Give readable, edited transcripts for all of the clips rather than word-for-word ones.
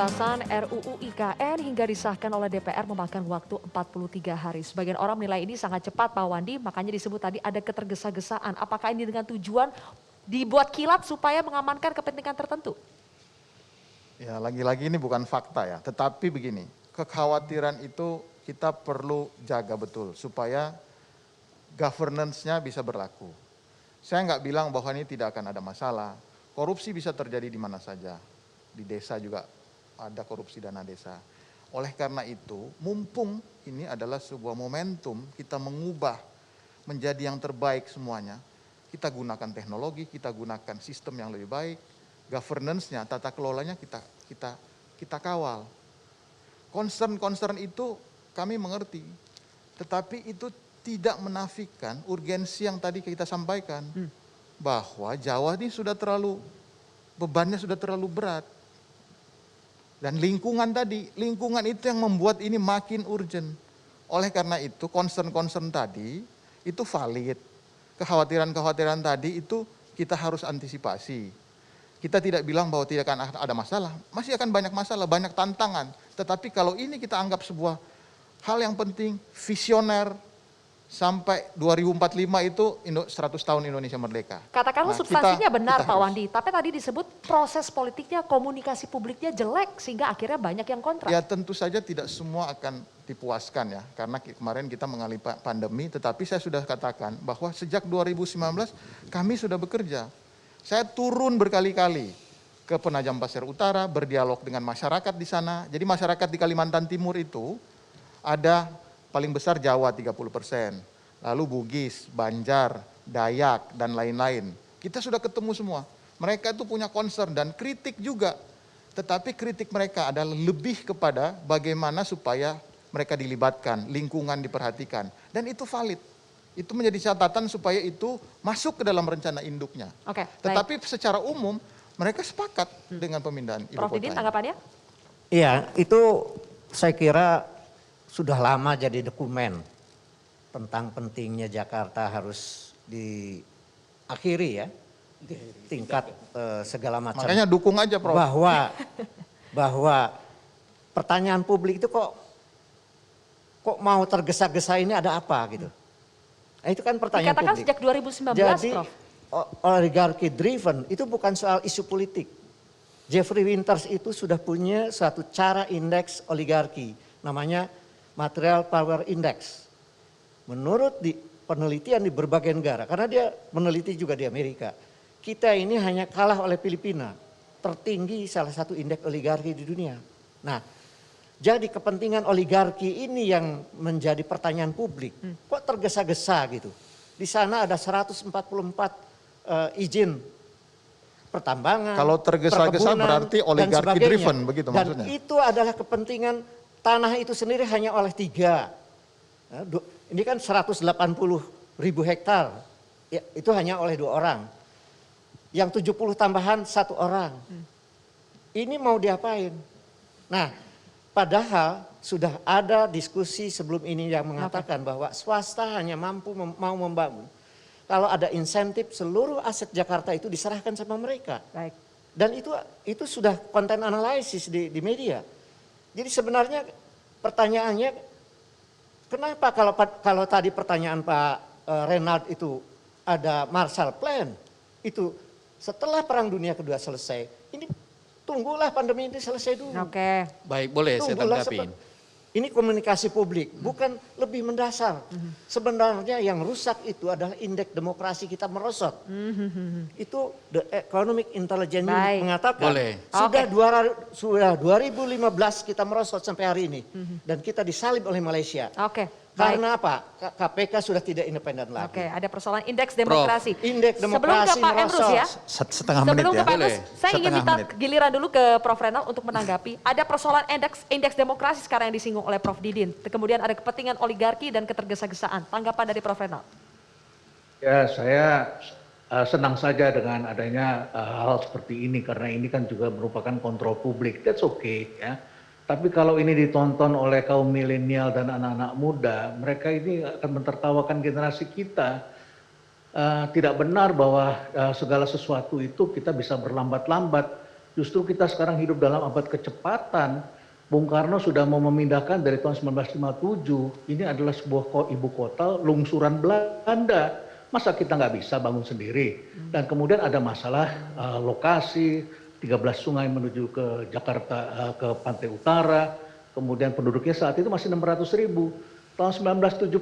Pembahasan RUU IKN hingga disahkan oleh DPR memakan waktu 43 hari. Sebagian orang menilai ini sangat cepat Pak Wandi, makanya disebut tadi ada ketergesa-gesaan. Apakah ini dengan tujuan dibuat kilat supaya mengamankan kepentingan tertentu? Ya, lagi-lagi ini bukan fakta ya, tetapi begini, kekhawatiran itu kita perlu jaga betul supaya governance-nya bisa berlaku. Saya nggak bilang bahwa ini tidak akan ada masalah, korupsi bisa terjadi di mana saja, di desa juga ada korupsi dana desa. Oleh karena itu, mumpung ini adalah sebuah momentum kita mengubah menjadi yang terbaik semuanya, kita gunakan teknologi, kita gunakan sistem yang lebih baik, governance-nya, tata kelolanya kita kawal. Concern itu kami mengerti, tetapi itu tidak menafikan urgensi yang tadi kita sampaikan, bahwa Jawa ini sudah bebannya sudah terlalu berat. Dan lingkungan itu yang membuat ini makin urgent. Oleh karena itu concern tadi itu valid. Kekhawatiran tadi itu kita harus antisipasi. Kita tidak bilang bahwa tidak akan ada masalah, masih akan banyak masalah, banyak tantangan. Tetapi kalau ini kita anggap sebuah hal yang penting, visioner, sampai 2045 itu 100 tahun Indonesia merdeka. Katakanlah substansinya benar Pak Wandi, tapi tadi disebut proses politiknya, komunikasi publiknya jelek sehingga akhirnya banyak yang kontra. Ya tentu saja tidak semua akan dipuaskan ya, karena kemarin kita mengalami pandemi, tetapi saya sudah katakan bahwa sejak 2019 kami sudah bekerja. Saya turun berkali-kali ke Penajam Pasir Utara, berdialog dengan masyarakat di sana. Jadi masyarakat di Kalimantan Timur itu ada paling besar Jawa 30%, lalu Bugis, Banjar, Dayak, dan lain-lain. Kita sudah ketemu semua. Mereka itu punya concern dan kritik juga. Tetapi kritik mereka adalah lebih kepada bagaimana supaya mereka dilibatkan, lingkungan diperhatikan. Dan itu valid. Itu menjadi catatan supaya itu masuk ke dalam rencana induknya. Oke, tetapi secara umum mereka sepakat dengan pemindahan ibu kota. Prof Didin, tanggapannya? Iya, itu saya kira sudah lama jadi dokumen tentang pentingnya Jakarta harus diakhiri ya, tingkat segala macam. Makanya dukung aja Prof. Bahwa pertanyaan publik itu kok mau tergesa-gesa ini ada apa gitu. Nah, itu kan pertanyaan dikatakan publik. Sejak 2019 Jadi, Prof. oligarki driven itu bukan soal isu politik. Jeffrey Winters itu sudah punya suatu cara indeks oligarki, namanya Material Power Index. Menurut penelitian di berbagai negara, karena dia meneliti juga di Amerika, kita ini hanya kalah oleh Filipina, tertinggi salah satu indeks oligarki di dunia. Nah, jadi kepentingan oligarki ini yang menjadi pertanyaan publik. Kok tergesa-gesa gitu? Di sana ada 144 izin pertambangan, kalau tergesa-gesa berarti oligarki driven begitu maksudnya. Dan itu adalah kepentingan tanah itu sendiri hanya oleh 3. Ini kan 180.000 hektar, ya, itu hanya oleh 2 orang. Yang 70 tambahan 1 orang. Ini mau diapain? Nah, padahal sudah ada diskusi sebelum ini yang mengatakan bahwa swasta hanya mampu mau membangun kalau ada insentif seluruh aset Jakarta itu diserahkan sama mereka. Baik. Dan itu sudah konten analisis di media. Jadi sebenarnya pertanyaannya, kenapa kalau tadi pertanyaan Pak Renald itu ada Marshall Plan, itu setelah Perang Dunia Kedua selesai, ini tunggulah pandemi ini selesai dulu. Oke. Baik, boleh saya tanggapin. Ini komunikasi publik, bukan lebih mendasar. Sebenarnya yang rusak itu adalah indeks demokrasi kita merosot. Itu The Economic Intelligence Unit mengatakan sudah 2015 kita merosot sampai hari ini. Dan kita disalib oleh Malaysia. Karena apa? KPK sudah tidak independen lagi. Oke, ada persoalan indeks demokrasi. Indeks demokrasi Sebelum ke Pak Emrus ya. Setengah menit ya. Sebelum ke Pak Emrus, saya ingin minta giliran dulu ke Prof Renald untuk menanggapi. Ada persoalan indeks demokrasi sekarang yang disinggung oleh Prof Didin. Kemudian ada kepentingan oligarki dan ketergesa-gesaan. Tanggapan dari Prof Renald. Ya, saya senang saja dengan adanya hal seperti ini karena ini kan juga merupakan kontrol publik. That's okay ya. Tapi kalau ini ditonton oleh kaum milenial dan anak-anak muda, mereka ini akan mentertawakan generasi kita. Tidak benar bahwa segala sesuatu itu kita bisa berlambat-lambat. Justru kita sekarang hidup dalam abad kecepatan. Bung Karno sudah mau memindahkan dari tahun 1957, ini adalah sebuah ibu kota lungsuran Belanda. Masa kita nggak bisa bangun sendiri? Dan kemudian ada masalah lokasi, 13 sungai menuju ke Jakarta, ke Pantai Utara, kemudian penduduknya saat itu masih 600.000. Tahun 1970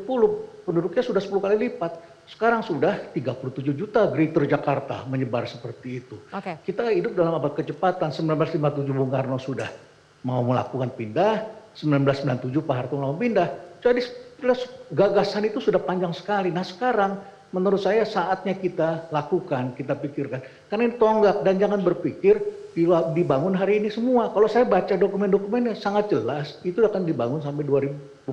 penduduknya sudah 10 kali lipat. Sekarang sudah 37 juta Greater Jakarta menyebar seperti itu. Oke. Kita hidup dalam abad kecepatan. 1957 Bung Karno sudah mau melakukan pindah, 1997 Pak Harto mau pindah. Jadi gagasan itu sudah panjang sekali. Nah sekarang menurut saya saatnya kita lakukan, kita pikirkan. Karena ini tonggak dan jangan berpikir dibangun hari ini semua. Kalau saya baca dokumen-dokumennya sangat jelas, itu akan dibangun sampai 2045.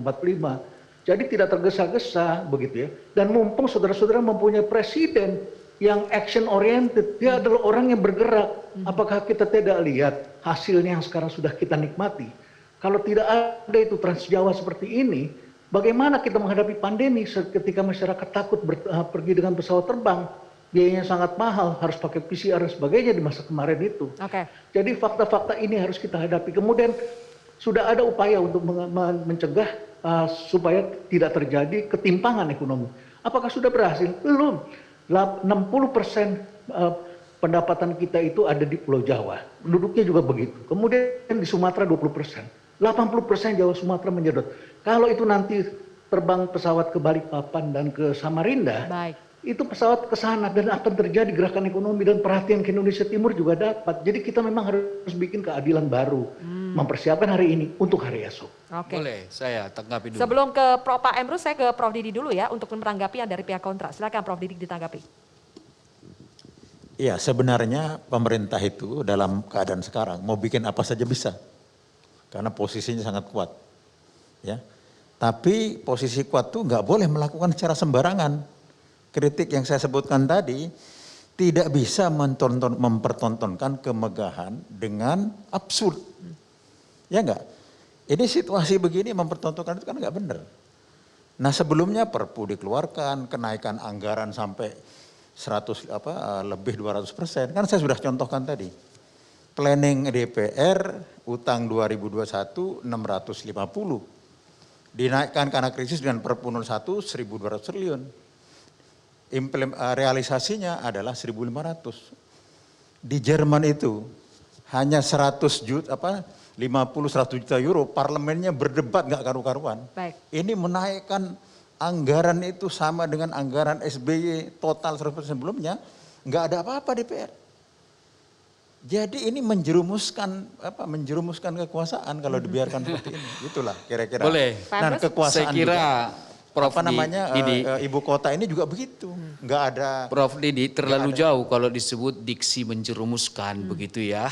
Jadi tidak tergesa-gesa begitu ya. Dan mumpung saudara-saudara mempunyai presiden yang action oriented, dia adalah orang yang bergerak. Apakah kita tidak lihat hasilnya yang sekarang sudah kita nikmati? Kalau tidak ada itu Trans Jawa seperti ini, bagaimana kita menghadapi pandemi ketika masyarakat takut pergi dengan pesawat terbang? Biayanya sangat mahal, harus pakai PCR dan sebagainya di masa kemarin itu. Oke. Jadi fakta-fakta ini harus kita hadapi. Kemudian sudah ada upaya untuk mencegah supaya tidak terjadi ketimpangan ekonomi. Apakah sudah berhasil? Belum. 60% pendapatan kita itu ada di Pulau Jawa. Penduduknya juga begitu. Kemudian di Sumatera 20%. 80% Jawa Sumatera menyedot. Kalau itu nanti terbang pesawat ke Balikpapan dan ke Samarinda, Baik. itu pesawat ke sana dan akan terjadi gerakan ekonomi dan perhatian ke Indonesia Timur juga dapat. Jadi kita memang harus bikin keadilan baru. Mempersiapkan hari ini untuk hari esok. Oke. Boleh saya tanggapi dulu. Sebelum ke Pak Emrus, saya ke Prof Didi dulu ya untuk menanggapi yang dari pihak kontra. Silakan Prof Didi ditanggapi. Iya, sebenarnya pemerintah itu dalam keadaan sekarang mau bikin apa saja bisa. Karena posisinya sangat kuat. Ya. Tapi posisi kuat itu nggak boleh melakukan secara sembarangan. Kritik yang saya sebutkan tadi tidak bisa mempertontonkan kemegahan dengan absurd. Ya enggak? Ini situasi begini mempertontonkan itu kan enggak benar. Nah sebelumnya Perpu dikeluarkan, kenaikan anggaran sampai lebih 200%. Kan saya sudah contohkan tadi. Planning DPR, utang 2021 650. Dinaikkan karena krisis dengan Perpu 01 1.200 triliun. Realisasinya adalah 1.500. Di Jerman itu hanya 100 juta euro, parlemennya berdebat nggak karu-karuan. Baik. Ini menaikkan anggaran itu sama dengan anggaran SBY total 100% sebelumnya, nggak ada apa-apa DPR. Jadi ini menjerumuskan kekuasaan kalau dibiarkan seperti ini. Itulah kira-kira. Boleh. Nah, Saya kekuasaan kira juga, Prof. Didi, ibu kota ini juga begitu. Nggak ada. Prof. Didi terlalu jauh kalau disebut diksi menjerumuskan begitu ya.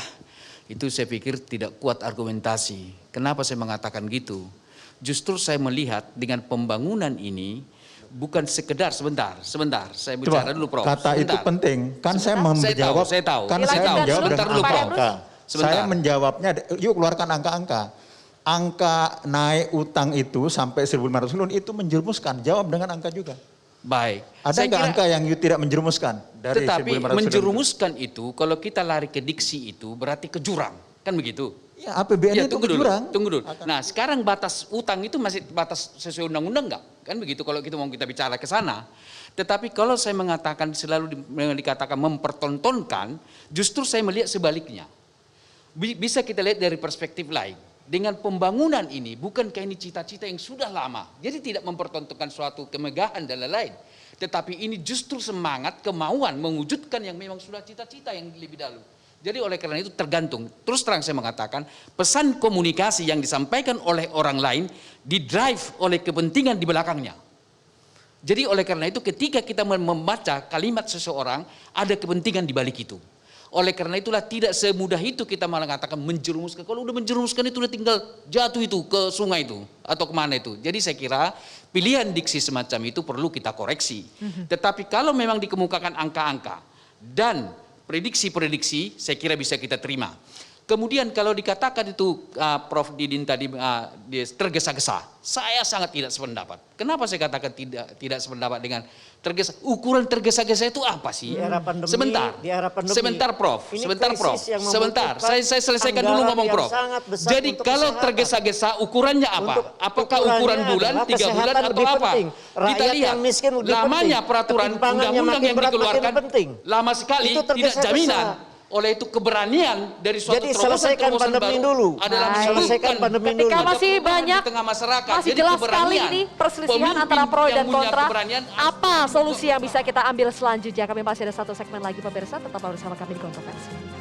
Itu saya pikir tidak kuat argumentasi. Kenapa saya mengatakan gitu? Justru saya melihat dengan pembangunan ini bukan sekedar sebentar. Saya bicara dulu Prof. Kata itu Sebentar. penting. Kan saya menjawab. Saya tahu. Kan Dilanjutkan saya menjawab dulu, dengan Pak angka-angka. Sebentar. Saya menjawabnya, yuk keluarkan angka-angka. Angka naik utang itu sampai 1.500 triliun itu menjerumuskan. Jawab dengan angka juga. Baik. Ada nggak angka yang tidak menjerumuskan dari 1.500 Tetapi triliun? menjerumuskan itu kalau kita lari ke diksi itu berarti ke jurang. Kan begitu? Ya APBN itu jurang. Tunggu dulu. Nah sekarang batas utang itu masih batas sesuai undang-undang nggak? Kan begitu kalau kita mau bicara ke sana. Tetapi kalau saya mengatakan selalu dikatakan mempertontonkan, justru saya melihat sebaliknya. Bisa kita lihat dari perspektif lain. Dengan pembangunan ini, bukankah ini cita-cita yang sudah lama? Jadi tidak mempertontonkan suatu kemegahan dan lain-lain. Tetapi ini justru semangat, kemauan mewujudkan yang memang sudah cita-cita yang lebih dahulu. Jadi oleh karena itu tergantung. Terus terang saya mengatakan, pesan komunikasi yang disampaikan oleh orang lain didrive oleh kepentingan di belakangnya. Jadi oleh karena itu ketika kita membaca kalimat seseorang, ada kepentingan di balik itu. Oleh karena itulah tidak semudah itu kita malah mengatakan menjerumuskan. Kalau udah menjerumuskan itu udah tinggal jatuh itu ke sungai itu atau kemana itu. Jadi saya kira pilihan diksi semacam itu perlu kita koreksi. Tetapi kalau memang dikemukakan angka-angka dan prediksi-prediksi saya kira bisa kita terima. Kemudian kalau dikatakan itu Prof. Didin tadi dia tergesa-gesa, saya sangat tidak sependapat. Kenapa saya katakan tidak sependapat dengan tergesa? Ukuran tergesa-gesa itu apa sih? Di era pandemi, Sebentar Prof, ini sebentar Prof, krisis yang sebentar. membutuhkan Saya selesaikan dulu anggaran ngomong yang Prof. sangat besar Jadi untuk kalau kesehatan. tergesa-gesa ukurannya apa? Untuk Apakah ukurannya ukuran bulan, adalah 3 bulan kesehatan atau lebih apa? penting. Kita Rakyat lihat yang miskin lebih lamanya penting. peraturan Ketimpangannya undang-undang makin yang berat, makin dikeluarkan penting. lama sekali, Itu tidak tergesa-gesa. jaminan. Oleh itu keberanian dari suatu Jadi selesaikan terobosan pandemi baru dulu. adalah Baik. Selesaikan menunjukkan pandemi Ketika dulu. masih ada perubahan banyak, di tengah masyarakat. masih Jadi jelas sekali keberanian, ini perselisihan pemimpin antara pro yang dan punya kontra. keberanian Apa solusi yang bisa kita ambil selanjutnya? Kami masih ada satu segmen lagi pemirsa, tetap bersama kami di Kontroversi.